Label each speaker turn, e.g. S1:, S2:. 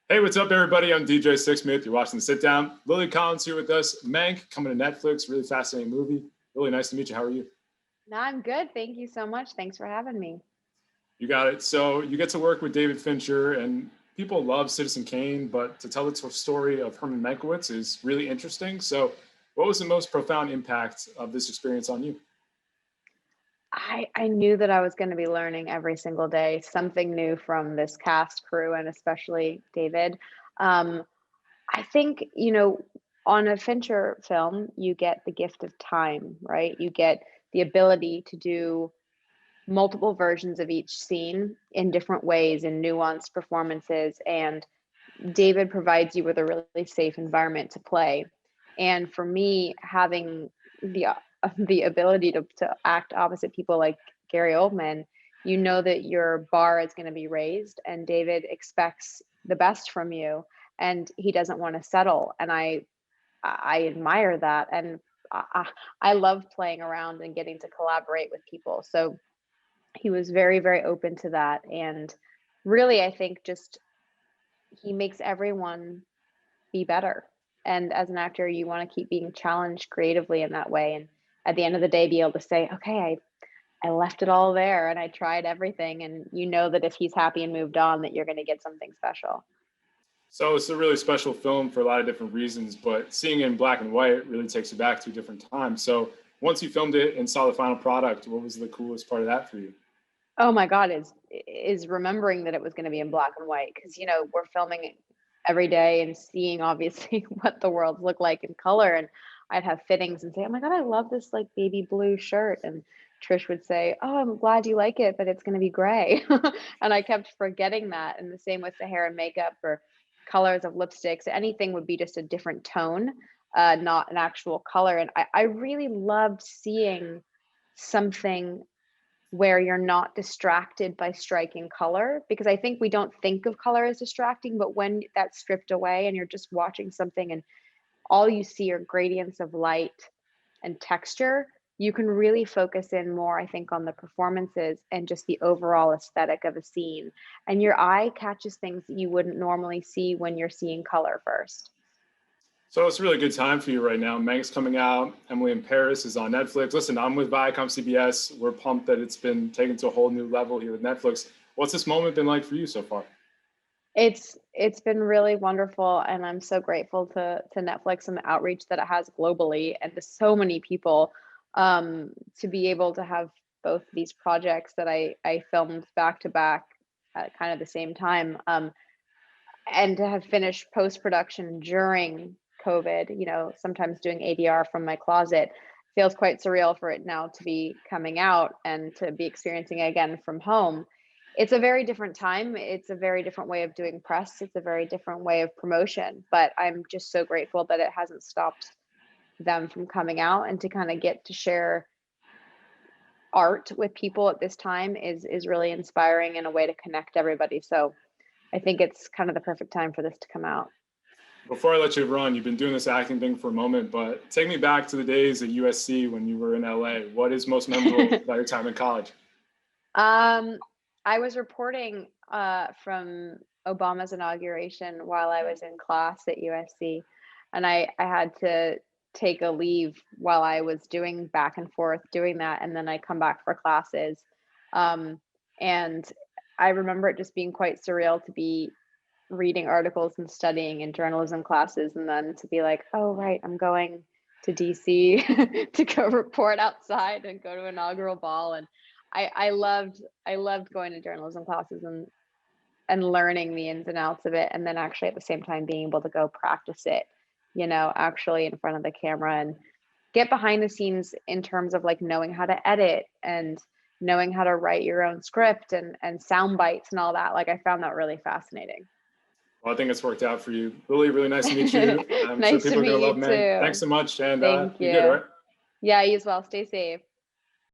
S1: Hey, what's up, everybody? I'm DJ Sixsmith. You're watching The Sit Down. Lily Collins here with us. Mank coming to Netflix. Really fascinating movie. Really nice to meet you. How are you?
S2: No, I'm good. Thank you so much. Thanks for having me.
S1: You got it. So you get to work with David Fincher, and people love Citizen Kane, but to tell the story of Herman Mankiewicz is really interesting. So, what was the most profound impact of this experience on you?
S2: I knew that I was going to be learning every single day something new from this cast crew and especially David. Um, I think, on a Fincher film, you get the gift of time, right? You get the ability to do multiple versions of each scene in different ways in nuanced performances. And David provides you with a really safe environment to play. And for me, having the the ability to act opposite people like Gary Oldman, you know that your bar is going to be raised, and David expects the best from you, and he doesn't want to settle. And I admire that, and I love playing around and getting to collaborate with people. So he was very open to that, and really, I think just he makes everyone be better. And as an actor, you want to keep being challenged creatively in that way. And at the end of the day, be able to say, okay, I left it all there and I tried everything. And you know that if he's happy and moved on, that you're going to get something special.
S1: So, it's a really special film for a lot of different reasons, but seeing it in black and white really takes you back to a different time. So, once you filmed it and saw the final product, what was the coolest part of that for you?
S2: Oh my God, is remembering that it was going to be in black and white, because we're filming every day and seeing obviously what the worlds look like in color. And I'd have fittings and say, "Oh my God, I love this like baby blue shirt," and Trish would say, "Oh, I'm glad you like it, but it's going to be gray." And I kept forgetting that. And the same with the hair and makeup or colors of lipsticks. Anything would be just a different tone, not an actual color. And I really loved seeing something where you're not distracted by striking color, because I think we don't think of color as distracting, but when that's stripped away and you're just watching something and all you see are gradients of light and texture, you can really focus in more, I think, on the performances and just the overall aesthetic of a scene. And your eye catches things that you wouldn't normally see when you're seeing color first.
S1: So it's a really good time for you right now. Meg's coming out. Emily in Paris is on Netflix. Listen, I'm with Viacom CBS. We're pumped that it's been taken to a whole new level here with Netflix. What's this moment been like for you so far?
S2: It's been really wonderful, and I'm so grateful to Netflix and the outreach that it has globally and to so many people, to be able to have both these projects that I filmed back to back at kind of the same time, and to have finished post-production during COVID, sometimes doing ADR from my closet feels quite surreal for it now to be coming out and to be experiencing it again from home. It's a very different time. It's a very different way of doing press. It's a very different way of promotion, but I'm just so grateful that it hasn't stopped them from coming out, and to kind of get to share art with people at this time is really inspiring and a way to connect everybody. So I think it's kind of the perfect time for this to come out.
S1: Before I let you run, you've been doing this acting thing for a moment, but take me back to the days at USC when you were in LA. What is most memorable about your time in college?
S2: Um, I was reporting from Obama's inauguration while I was in class at USC, and I had to take a leave while I was doing back and forth doing that, and then I come back for classes. Um, and I remember it just being quite surreal to be reading articles and studying in journalism classes, and then to be like, oh, right, I'm going to DC to go report outside and go to inaugural ball. And I loved going to journalism classes and learning the ins and outs of it, and then actually at the same time being able to go practice it, actually in front of the camera and get behind the scenes in terms of like knowing how to edit and knowing how to write your own script and sound bites and all that. Like, I found that really fascinating.
S1: Well, I think it's worked out for you. Really, really nice to meet you. I'm sure
S2: Nice to
S1: people are going to
S2: meet
S1: love
S2: you
S1: Mank. Thanks
S2: too.
S1: so much, and
S2: Thank
S1: be good, all
S2: you.
S1: right?
S2: Yeah, you as well. Stay safe.